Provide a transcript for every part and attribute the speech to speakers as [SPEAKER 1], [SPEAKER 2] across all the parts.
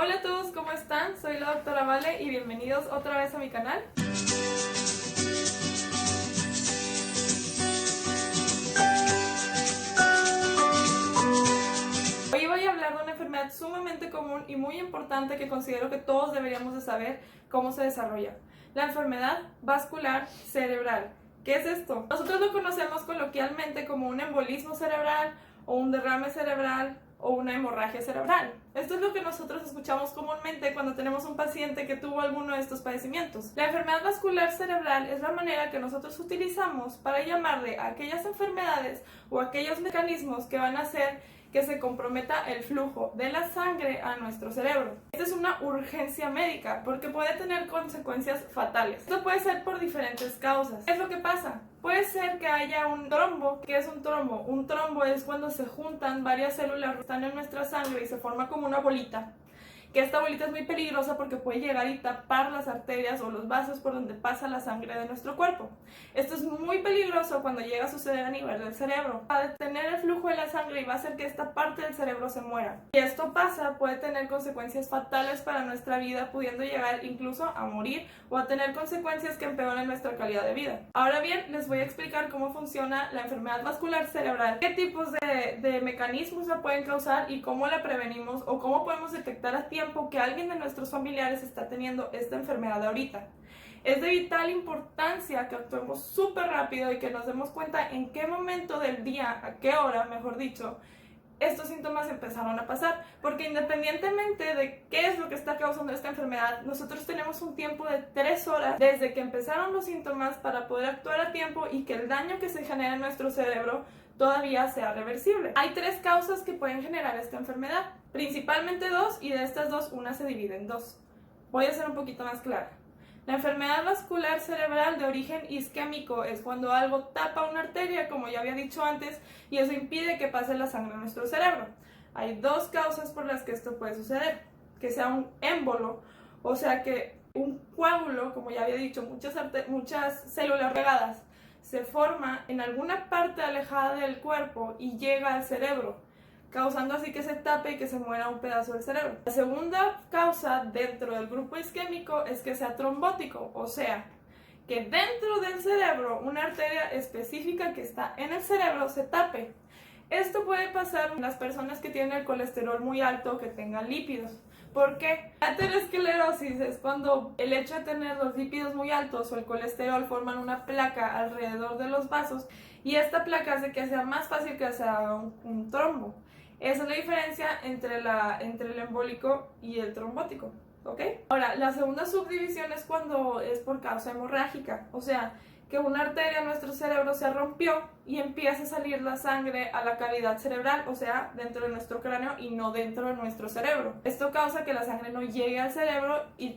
[SPEAKER 1] Hola a todos, ¿cómo están? Soy la doctora Vale y bienvenidos otra vez a mi canal. Hoy voy a hablar de una enfermedad sumamente común y muy importante que considero que todos deberíamos de saber cómo se desarrolla. La enfermedad vascular cerebral. ¿Qué es esto? Nosotros lo conocemos coloquialmente como un embolismo cerebral o un derrame cerebral o una hemorragia cerebral. Esto es lo que nosotros escuchamos comúnmente cuando tenemos un paciente que tuvo alguno de estos padecimientos. La enfermedad vascular cerebral es la manera que nosotros utilizamos para llamarle a aquellas enfermedades o aquellos mecanismos que van a hacer que se comprometa el flujo de la sangre a nuestro cerebro. Esta es una urgencia médica porque puede tener consecuencias fatales. Esto puede ser por diferentes causas. ¿Qué es lo que pasa? Puede ser que haya un trombo. ¿Qué es un trombo? Un trombo es cuando se juntan varias células que están en nuestra sangre y se forma como una bolita. Que esta bolita es muy peligrosa porque puede llegar y tapar las arterias o los vasos por donde pasa la sangre de nuestro cuerpo. Esto es muy peligroso cuando llega a suceder a nivel del cerebro. Va a detener el flujo de la sangre y va a hacer que esta parte del cerebro se muera. Si esto pasa, puede tener consecuencias fatales para nuestra vida, pudiendo llegar incluso a morir o a tener consecuencias que empeoren nuestra calidad de vida. Ahora bien, les voy a explicar cómo funciona la enfermedad vascular cerebral, qué tipos de mecanismos la pueden causar y cómo la prevenimos o cómo podemos detectar a tiempo que alguien de nuestros familiares está teniendo esta enfermedad ahorita. Es de vital importancia que actuemos súper rápido y que nos demos cuenta en qué momento del día, a qué hora, mejor dicho, estos síntomas empezaron a pasar, porque independientemente de qué es lo que está causando esta enfermedad, nosotros tenemos un tiempo de 3 horas desde que empezaron los síntomas para poder actuar a tiempo y que el daño que se genera en nuestro cerebro todavía sea reversible. Hay 3 causas que pueden generar esta enfermedad, principalmente 2, y de estas 2, una se divide en 2. Voy a ser un poquito más clara. La enfermedad vascular cerebral de origen isquémico es cuando algo tapa una arteria, como ya había dicho antes, y eso impide que pase la sangre a nuestro cerebro. Hay 2 causas por las que esto puede suceder, que sea un émbolo, o sea que un coágulo, como ya había dicho, muchas células regadas, se forma en alguna parte alejada del cuerpo y llega al cerebro, causando así que se tape y que se muera un pedazo del cerebro. La segunda causa dentro del grupo isquémico es que sea trombótico, o sea, que dentro del cerebro una arteria específica que está en el cerebro se tape. Esto puede pasar en las personas que tienen el colesterol muy alto o que tengan lípidos. ¿Por qué? La aterosclerosis es cuando el hecho de tener los lípidos muy altos o el colesterol forman una placa alrededor de los vasos y esta placa hace que sea más fácil que se haga un trombo. Esa es la diferencia entre el embólico y el trombótico, ¿ok? Ahora, la segunda subdivisión es cuando es por causa hemorrágica, o sea, que una arteria en nuestro cerebro se rompió y empieza a salir la sangre a la cavidad cerebral, o sea, dentro de nuestro cráneo y no dentro de nuestro cerebro. Esto causa que la sangre no llegue al cerebro y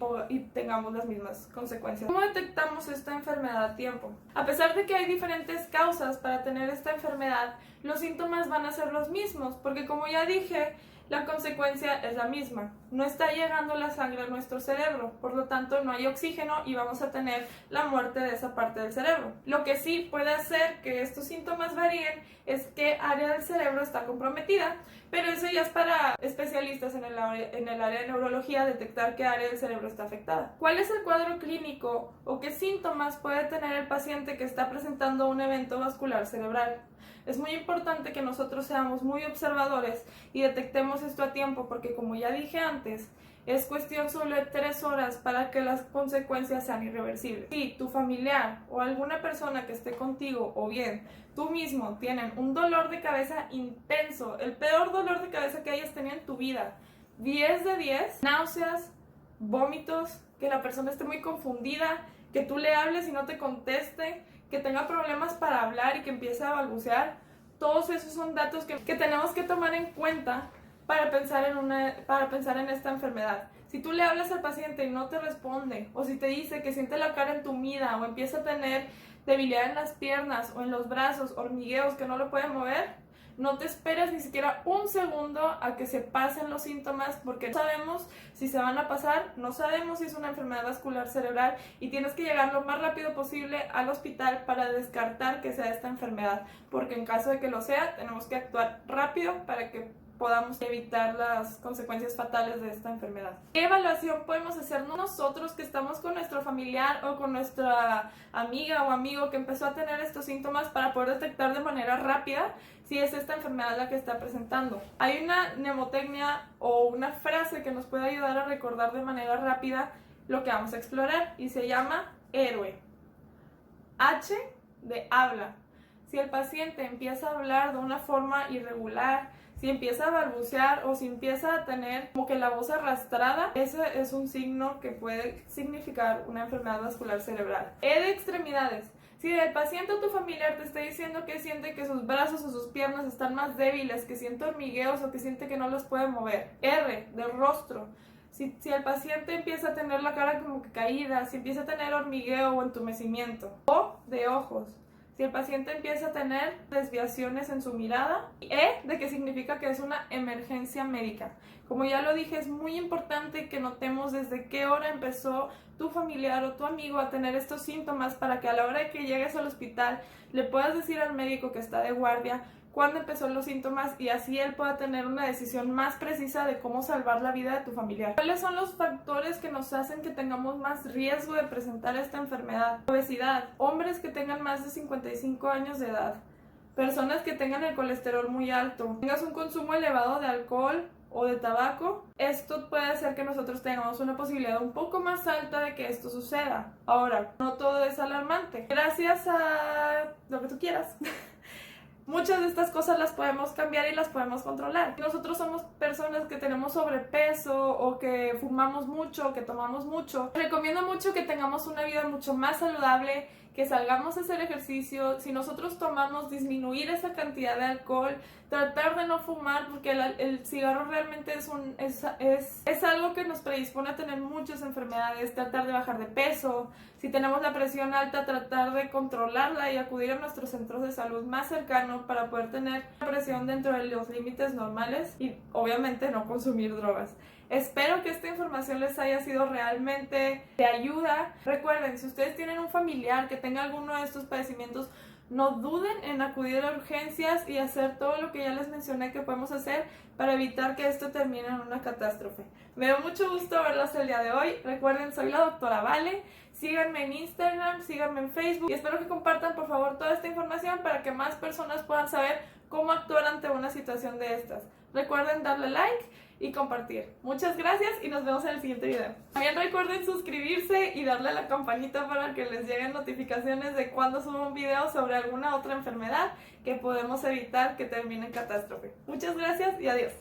[SPEAKER 1] tengamos las mismas consecuencias. ¿Cómo detectamos esta enfermedad a tiempo? A pesar de que hay diferentes causas para tener esta enfermedad, los síntomas van a ser los mismos, porque como ya dije, la consecuencia es la misma. No está llegando la sangre a nuestro cerebro, por lo tanto no hay oxígeno y vamos a tener la muerte de esa parte del cerebro. Lo que sí puede hacer que estos síntomas varíen es qué área del cerebro está comprometida, pero eso ya es para especialistas en el área de neurología detectar qué área del cerebro está afectada. ¿Cuál es el cuadro clínico o qué síntomas puede tener el paciente que está presentando un evento vascular cerebral? Es muy importante que nosotros seamos muy observadores y detectemos esto a tiempo porque, como ya dije antes, es cuestión solo de 3 horas para que las consecuencias sean irreversibles. Si tu familiar o alguna persona que esté contigo o bien tú mismo tienen un dolor de cabeza intenso, el peor dolor de cabeza que hayas tenido en tu vida, 10 de 10, náuseas, vómitos, que la persona esté muy confundida, que tú le hables y no te conteste, que tenga problemas para hablar y que empiece a balbucear, todos esos son datos que tenemos que tomar en cuenta para pensar en esta enfermedad. Si tú le hablas al paciente y no te responde, o si te dice que siente la cara entumida o empieza a tener debilidad en las piernas o en los brazos, hormigueos que no lo puede mover, no te esperes ni siquiera un segundo a que se pasen los síntomas porque no sabemos si se van a pasar, no sabemos si es una enfermedad vascular cerebral y tienes que llegar lo más rápido posible al hospital para descartar que sea esta enfermedad, porque en caso de que lo sea, tenemos que actuar rápido para que podamos evitar las consecuencias fatales de esta enfermedad. ¿Qué evaluación podemos hacer nosotros que estamos con nuestro familiar o con nuestra amiga o amigo que empezó a tener estos síntomas para poder detectar de manera rápida si es esta enfermedad la que está presentando? Hay una mnemotecnia o una frase que nos puede ayudar a recordar de manera rápida lo que vamos a explorar y se llama héroe. H de habla. Si el paciente empieza a hablar de una forma irregular, si empieza a balbucear o si empieza a tener como que la voz arrastrada, ese es un signo que puede significar una enfermedad vascular cerebral. E de extremidades. Si el paciente o tu familiar te está diciendo que siente que sus brazos o sus piernas están más débiles, que siente hormigueos o que siente que no los puede mover. R de rostro. Si el paciente empieza a tener la cara como que caída, si empieza a tener hormigueo o entumecimiento. O de ojos. Si el paciente empieza a tener desviaciones en su mirada. E de que significa que es una emergencia médica. Como ya lo dije, es muy importante que notemos desde qué hora empezó tu familiar o tu amigo a tener estos síntomas para que a la hora de que llegues al hospital le puedas decir al médico que está de guardia cuándo empezó los síntomas y así él pueda tener una decisión más precisa de cómo salvar la vida de tu familiar. ¿Cuáles son los factores que nos hacen que tengamos más riesgo de presentar esta enfermedad? Obesidad, hombres que tengan más de 55 años de edad, personas que tengan el colesterol muy alto, tengas un consumo elevado de alcohol o de tabaco, esto puede hacer que nosotros tengamos una posibilidad un poco más alta de que esto suceda. Ahora, no todo es alarmante. Gracias a lo que tú quieras. Muchas de estas cosas las podemos cambiar y las podemos controlar. Si nosotros somos personas que tenemos sobrepeso o que fumamos mucho o que tomamos mucho, recomiendo mucho que tengamos una vida mucho más saludable, que salgamos a hacer ejercicio. Si nosotros tomamos, disminuir esa cantidad de alcohol, tratar de no fumar porque el cigarro realmente es algo que nos predispone a tener muchas enfermedades, tratar de bajar de peso. Si tenemos la presión alta, tratar de controlarla y acudir a nuestros centros de salud más cercanos para poder tener la presión dentro de los límites normales y obviamente no consumir drogas. Espero que esta información les haya sido realmente de ayuda. Recuerden, si ustedes tienen un familiar que tenga alguno de estos padecimientos, no duden en acudir a urgencias y hacer todo lo que ya les mencioné que podemos hacer para evitar que esto termine en una catástrofe. Me dio mucho gusto verlas el día de hoy. Recuerden, soy la doctora Vale. Síganme en Instagram, síganme en Facebook y espero que compartan por favor toda esta información para que más personas puedan saber cómo actuar ante una situación de estas. Recuerden darle like y compartir. Muchas gracias y nos vemos en el siguiente video. También recuerden suscribirse y darle a la campanita para que les lleguen notificaciones de cuando subo un video sobre alguna otra enfermedad que podemos evitar que termine en catástrofe. Muchas gracias y adiós.